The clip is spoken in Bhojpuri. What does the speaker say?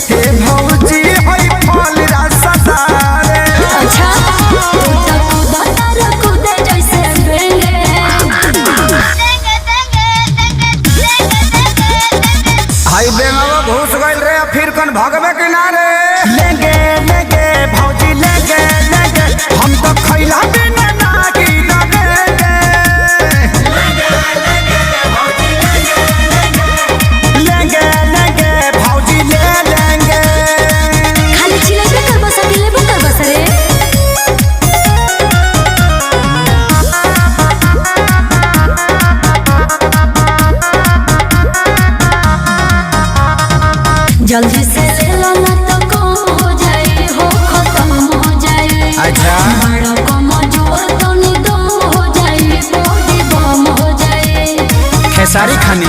हे भौजी होई फल रसदार। अच्छा तू तो कूदा कूदे जैसे बेंगे। हाई बेंगावा घुस गइल रे फिर कन भगवे किनारे। लेंगे लेंगे भौजी लेंगे लेंगे हम तो खैला बिना ना की लगेंगे। लेंगे लेंगे भौजी ले लेंगे। खाली चिल्लाते कर बस अकेले भी कर बस रे। जल्दी से ले लो ना तो कम हो जाए हो खत्म हो जाए। अच्छा बड़ों को मजूर तो निदम हो जाए बॉडी बम हो जाए। खेसारी खानी।